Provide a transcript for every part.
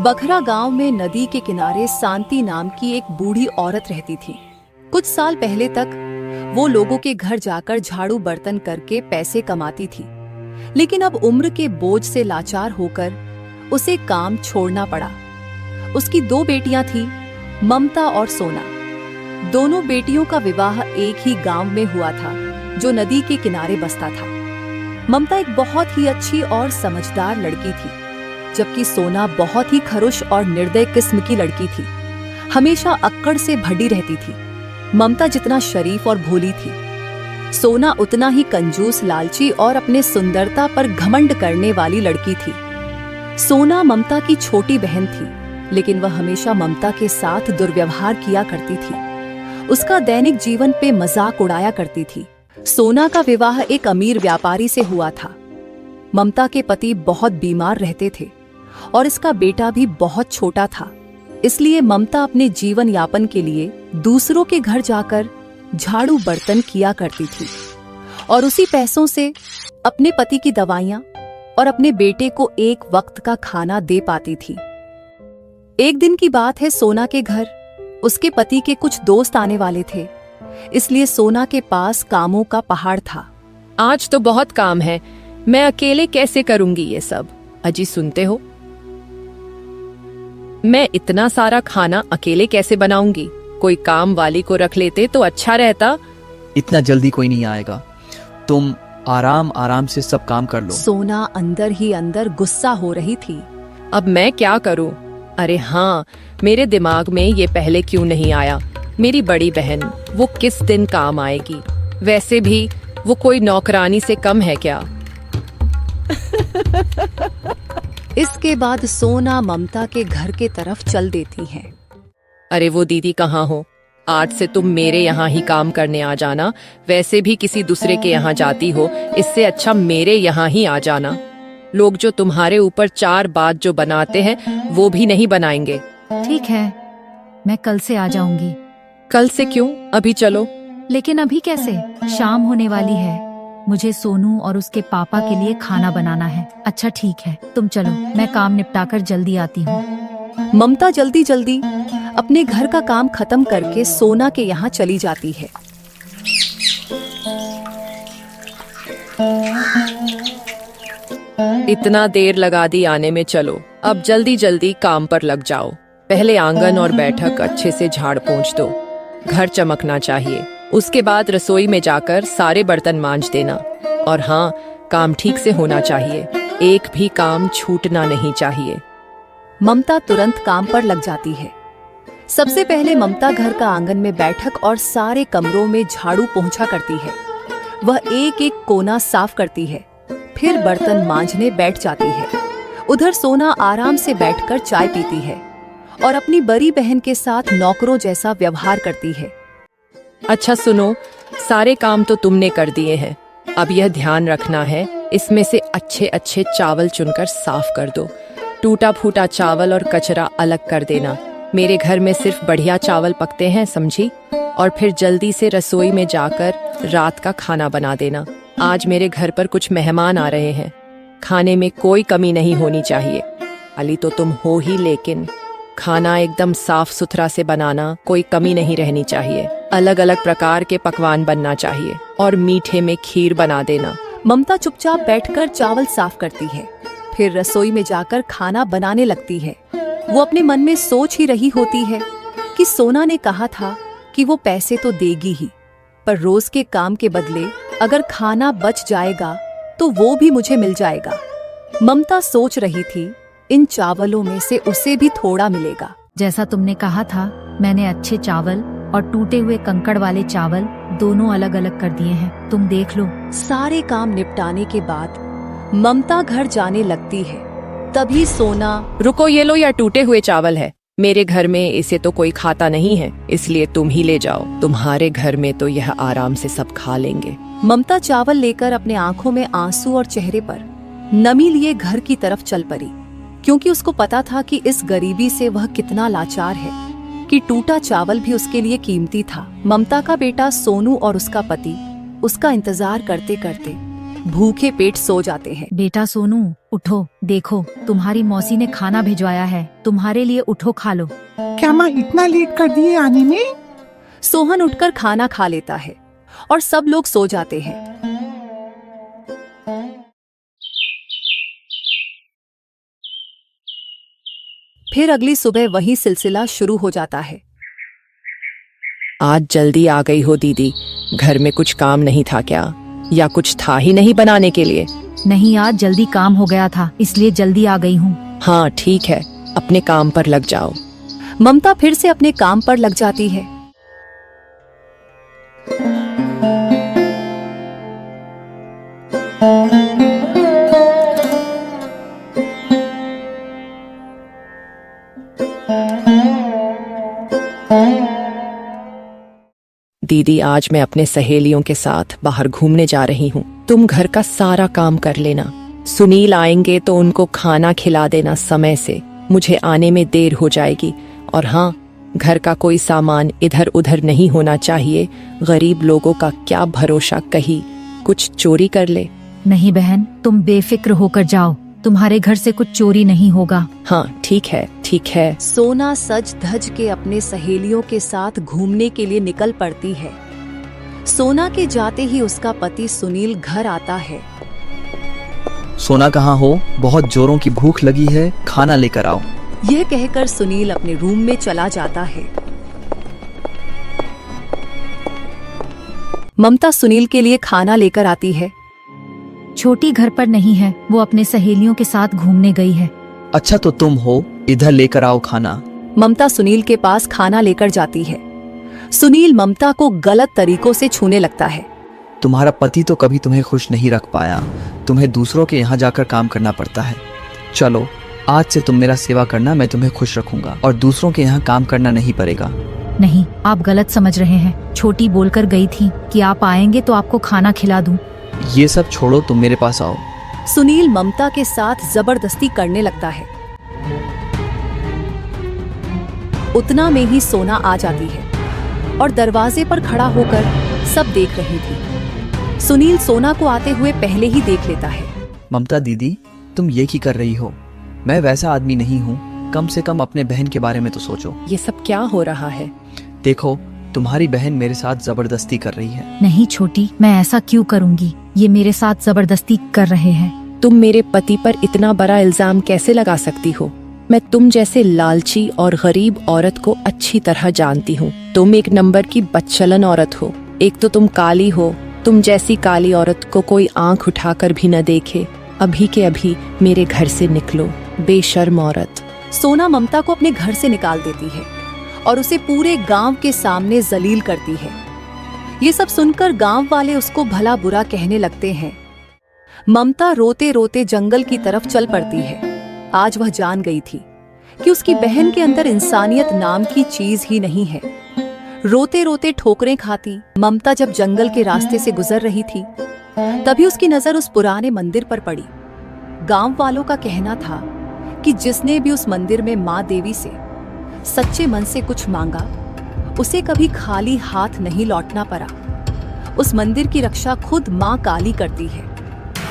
बखरा गांव में नदी के किनारे शांति नाम की एक बूढ़ी औरत रहती थी। कुछ साल पहले तक वो लोगों के घर जाकर झाड़ू बर्तन करके पैसे कमाती थी, लेकिन अब उम्र के बोझ से लाचार होकर उसे काम छोड़ना पड़ा। उसकी 2 बेटियां थीं, ममता और सोना। दोनों बेटियों का विवाह एक ही गांव में हुआ था, जो नदी के किनारे बसता था। ममता एक बहुत ही अच्छी और समझदार लड़की थी, जबकि सोना बहुत ही खरुश और निर्दय किस्म की लड़की थी। हमेशा अक्कड़ से भड़ी रहती थी। ममता जितना शरीफ और भोली थी, सोना उतना ही कंजूस, लालची और अपने सुंदरता पर घमंड करने वाली लड़की थी। सोना ममता की छोटी बहन थी, लेकिन वह हमेशा ममता के साथ दुर्व्यवहार किया करती थी। उसका दैनिक जीवन पे मजाक उड़ाया करती थी। सोना का विवाह एक अमीर व्यापारी से हुआ था। ममता के पति बहुत बीमार रहते थे और इसका बेटा भी बहुत छोटा था, इसलिए ममता अपने जीवन यापन के लिए दूसरों के घर जाकर झाड़ू बर्तन किया करती थी और उसी पैसों से अपने पति की दवाइयां और अपने बेटे को एक वक्त का खाना दे पाती थी। एक दिन की बात है, सोना के घर उसके पति के कुछ दोस्त आने वाले थे, इसलिए सोना के पास कामों का पहाड़ था। आज तो बहुत काम है, मैं अकेले कैसे करूंगी ये सब। अजी सुनते हो, मैं इतना सारा खाना अकेले कैसे बनाऊंगी? कोई काम वाली को रख लेते तो अच्छा रहता। इतना जल्दी कोई नहीं आएगा, तुम आराम आराम से सब काम कर लो। सोना अंदर ही अंदर गुस्सा हो रही थी। अब मैं क्या करूं? अरे हाँ, मेरे दिमाग में ये पहले क्यों नहीं आया। मेरी बड़ी बहन, वो किस दिन काम आएगी? वैसे भी वो कोई नौकरानी से कम है क्या? इसके बाद सोना ममता के घर के तरफ चल देती है। अरे वो दीदी कहाँ हो? आज से तुम मेरे यहाँ ही काम करने आ जाना। वैसे भी किसी दूसरे के यहाँ जाती हो, इससे अच्छा मेरे यहाँ ही आ जाना। लोग जो तुम्हारे ऊपर 4 बात जो बनाते हैं, वो भी नहीं बनाएंगे। ठीक है, मैं कल से आ जाऊंगी। कल से क्यों? अभी चलो। लेकिन अभी कैसे? शाम होने वाली है, मुझे सोनू और उसके पापा के लिए खाना बनाना है। अच्छा ठीक है, तुम चलो, मैं काम निपटाकर जल्दी आती हूँ। ममता जल्दी जल्दी अपने घर का काम खत्म करके सोना के यहाँ चली जाती है। इतना देर लगा दी आने में, चलो अब जल्दी जल्दी काम पर लग जाओ। पहले आंगन और बैठक अच्छे से झाड़ पोंछ दो, घर चमकना चाहिए। उसके बाद रसोई में जाकर सारे बर्तन मांज देना। और हाँ, काम ठीक से होना चाहिए, एक भी काम छूटना नहीं चाहिए। ममता तुरंत काम पर लग जाती है। सबसे पहले ममता घर का आंगन में बैठक और सारे कमरों में झाड़ू पोंछा करती है। वह एक एक कोना साफ करती है, फिर बर्तन मांजने बैठ जाती है। उधर सोना आराम से बैठकर चाय पीती है और अपनी बड़ी बहन के साथ नौकरों जैसा व्यवहार करती है। अच्छा सुनो, सारे काम तो तुमने कर दिए हैं, अब यह ध्यान रखना है, इसमें से अच्छे अच्छे चावल चुनकर साफ कर दो। टूटा फूटा चावल और कचरा अलग कर देना। मेरे घर में सिर्फ बढ़िया चावल पकते हैं, समझी? और फिर जल्दी से रसोई में जाकर रात का खाना बना देना। आज मेरे घर पर कुछ मेहमान आ रहे हैं, खाने में कोई कमी नहीं होनी चाहिए। अली तो तुम हो ही, लेकिन खाना एकदम साफ सुथरा से बनाना, कोई कमी नहीं रहनी चाहिए। अलग अलग प्रकार के पकवान बनना चाहिए और मीठे में खीर बना देना। ममता चुपचाप बैठकर चावल साफ करती है, फिर रसोई में जाकर खाना बनाने लगती है। वो अपने मन में सोच ही रही होती है कि सोना ने कहा था कि वो पैसे तो देगी ही, पर रोज के काम के बदले अगर खाना बच जाएगा तो वो भी मुझे मिल जाएगा। ममता सोच रही थी, इन चावलों में से उसे भी थोड़ा मिलेगा। जैसा तुमने कहा था, मैंने अच्छे चावल और टूटे हुए कंकड़ वाले चावल दोनों अलग अलग कर दिए हैं, तुम देख लो। सारे काम निपटाने के बाद ममता घर जाने लगती है। तभी सोना, रुको, ये लो, यह टूटे हुए चावल है। मेरे घर में इसे तो कोई खाता नहीं है, इसलिए तुम ही ले जाओ। तुम्हारे घर में तो यह आराम से सब खा लेंगे। ममता चावल लेकर अपने आंखों में आंसू और चेहरे पर नमी लिए घर की तरफ चल पड़ी, क्योंकि उसको पता था कि इस गरीबी से वह कितना लाचार है, कि टूटा चावल भी उसके लिए कीमती था। ममता का बेटा सोनू और उसका पति उसका इंतजार करते करते भूखे पेट सो जाते हैं। बेटा सोनू, उठो, देखो तुम्हारी मौसी ने खाना भिजवाया है तुम्हारे लिए, उठो खा लो। क्या माँ इतना लेट कर दिए आने में? सोहन उठकर खाना खा लेता है और सब लोग सो जाते हैं। फिर अगली सुबह वही सिलसिला शुरू हो जाता है। आज जल्दी आ गई हो दीदी, घर में कुछ काम नहीं था क्या, या कुछ था ही नहीं बनाने के लिए? नहीं, आज जल्दी काम हो गया था इसलिए जल्दी आ गई हूँ। हाँ ठीक है, अपने काम पर लग जाओ। ममता फिर से अपने काम पर लग जाती है। दीदी आज मैं अपने सहेलियों के साथ बाहर घूमने जा रही हूँ, तुम घर का सारा काम कर लेना। सुनील आएंगे तो उनको खाना खिला देना समय से, मुझे आने में देर हो जाएगी। और हाँ, घर का कोई सामान इधर उधर नहीं होना चाहिए, गरीब लोगों का क्या भरोसा, कहीं कुछ चोरी कर ले। नहीं बहन, तुम बेफिक्र होकर जाओ, तुम्हारे घर से कुछ चोरी नहीं होगा। हाँ ठीक है ठीक है। सोना सज धज के अपने सहेलियों के साथ घूमने के लिए निकल पड़ती है। सोना के जाते ही उसका पति सुनील घर आता है। सोना कहाँ हो? बहुत जोरों की भूख लगी है, खाना लेकर आओ। यह कहकर सुनील अपने रूम में चला जाता है। ममता सुनील के लिए खाना लेकर आती है। छोटी घर पर नहीं है, वो अपने सहेलियों के साथ घूमने गई है। अच्छा तो तुम हो, इधर लेकर आओ खाना। ममता सुनील के पास खाना लेकर जाती है। सुनील ममता को गलत तरीकों से छूने लगता है। तुम्हारा पति तो कभी तुम्हें खुश नहीं रख पाया, तुम्हें दूसरों के यहाँ जाकर काम करना पड़ता है। चलो आज से तुम मेरा सेवा करना, मैं तुम्हें खुश रखूंगा और दूसरों के यहाँ काम करना नहीं पड़ेगा। नहीं, आप गलत समझ रहे हैं। छोटी बोलकर गई थी कि आप आएंगे तो आपको खाना खिला दूं। ये सब छोड़ो, तुम मेरे पास आओ। सुनील ममता के साथ जबरदस्ती करने लगता है। उतना में ही सोना आ जाती है और दरवाजे पर खड़ा होकर सब देख रही थी। सुनील सोना को आते हुए पहले ही देख लेता है। ममता दीदी, तुम ये की कर रही हो? मैं वैसा आदमी नहीं हूँ, कम से कम अपने बहन के बारे में तो सोचो। ये सब क्या हो रहा है? देखो, तुम्हारी बहन मेरे साथ जबरदस्ती कर रही है। नहीं छोटी, मैं ऐसा क्यों करूंगी? ये मेरे साथ जबरदस्ती कर रहे हैं। तुम मेरे पति पर इतना बड़ा इल्जाम कैसे लगा सकती हो? मैं तुम जैसे लालची और गरीब औरत को अच्छी तरह जानती हूँ। तुम एक नंबर की बदचलन औरत हो। एक तो तुम काली हो, तुम जैसी काली औरत को कोई आंख उठाकर भी न देखे। अभी के अभी मेरे घर से निकलो, बेशर्म औरत। सोना ममता को अपने घर से निकाल देती है और उसे पूरे गांव के सामने जलील करती है। ये सब सुनकर गांव वाले उसको भला बुरा कहने लगते हैं। ममता रोते रोते जंगल की तरफ चल पड़ती है। आज वह जान गई थी कि उसकी बहन के अंदर इंसानियत नाम की चीज ही नहीं है। रोते रोते ठोकरें खाती ममता जब जंगल के रास्ते से गुजर रही थी, तभी उसकी नजर उस पुराने मंदिर पर पड़ी। गांव वालों का कहना था कि जिसने भी उस मंदिर में माँ देवी से सच्चे मन से कुछ मांगा, उसे कभी खाली हाथ नहीं लौटना पड़ा। उस मंदिर की रक्षा खुद माँ काली करती है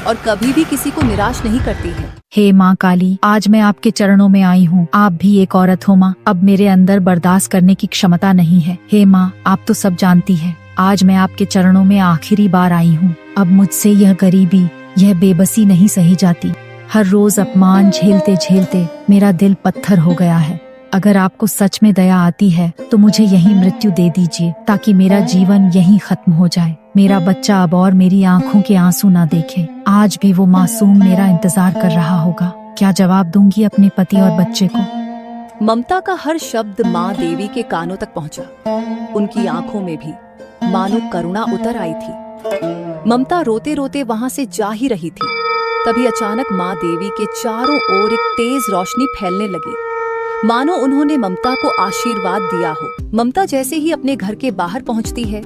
और कभी भी किसी को निराश नहीं करती है। हे माँ काली, आज मैं आपके चरणों में आई हूँ। आप भी एक औरत हो माँ, अब मेरे अंदर बर्दाश्त करने की क्षमता नहीं है। हे माँ, आप तो सब जानती है, आज मैं आपके चरणों में आखिरी बार आई हूँ। अब मुझसे यह गरीबी, यह बेबसी नहीं सही जाती। हर रोज अपमान झेलते झेलते मेरा दिल पत्थर हो गया है। अगर आपको सच में दया आती है तो मुझे यहीं मृत्यु दे दीजिए, ताकि मेरा जीवन यहीं खत्म हो जाए। मेरा बच्चा अब और मेरी आंखों के आंसू ना देखे। आज भी वो मासूम मेरा इंतजार कर रहा होगा। क्या जवाब दूंगी अपने पति और बच्चे को? ममता का हर शब्द माँ देवी के कानों तक पहुँचा। उनकी आंखों में भी मानो करुणा उतर आई थी। ममता रोते रोते वहाँ से जा ही रही थी, तभी अचानक माँ देवी के चारों ओर एक तेज रोशनी फैलने लगी, मानो उन्होंने ममता को आशीर्वाद दिया हो। ममता जैसे ही अपने घर के बाहर पहुंचती है,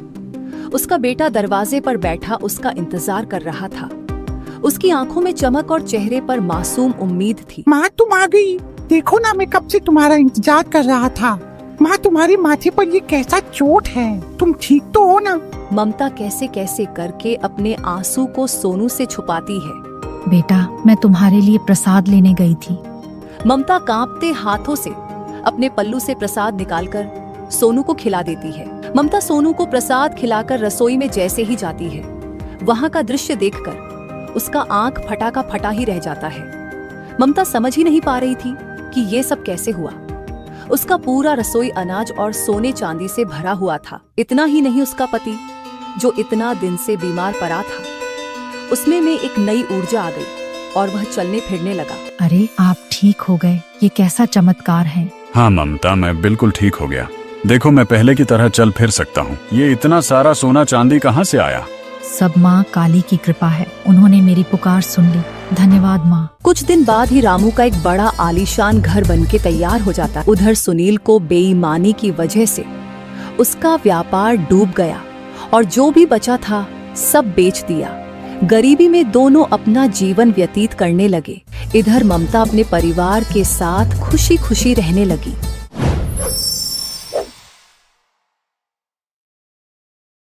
उसका बेटा दरवाजे पर बैठा उसका इंतजार कर रहा था। उसकी आंखों में चमक और चेहरे पर मासूम उम्मीद थी। माँ तुम आ गई, देखो ना मैं कब से तुम्हारा इंतजार कर रहा था। माँ तुम्हारे माथे पर ये कैसा चोट है? तुम ठीक तो हो ना? ममता कैसे कैसे करके अपने आंसू को सोनू से छुपाती है। बेटा, मैं तुम्हारे लिए प्रसाद लेने गई थी। ममता कांपते हाथों से अपने पल्लू से प्रसाद निकालकर सोनू को खिला देती है। ममता सोनू को प्रसाद खिलाकर रसोई में जैसे ही जाती है, वहां का दृश्य देखकर उसका आंख फटा का फटा ही रह जाता है। ममता समझ ही नहीं पा रही थी कि ये सब कैसे हुआ। उसका पूरा रसोई अनाज और सोने चांदी से भरा हुआ था। इतना ही नहीं, उसका पति जो इतना दिन से बीमार पड़ा था, उसमें एक नई ऊर्जा आ गई और वह चलने फिरने लगा। अरे, आप ठीक हो गए, ये कैसा चमत्कार है। हाँ ममता, मैं बिल्कुल ठीक हो गया। देखो, मैं पहले की तरह चल फिर सकता हूँ। ये इतना सारा सोना चांदी कहाँ से आया? सब माँ काली की कृपा है, उन्होंने मेरी पुकार सुन ली। धन्यवाद माँ। कुछ दिन बाद ही रामू का एक बड़ा आलीशान घर बनके तैयार हो जाता। उधर सुनील को बेईमानी की वजह से उसका व्यापार डूब गया और जो भी बचा था सब बेच दिया। गरीबी में दोनों अपना जीवन व्यतीत करने लगे। इधर ममता अपने परिवार के साथ खुशी खुशी रहने लगी।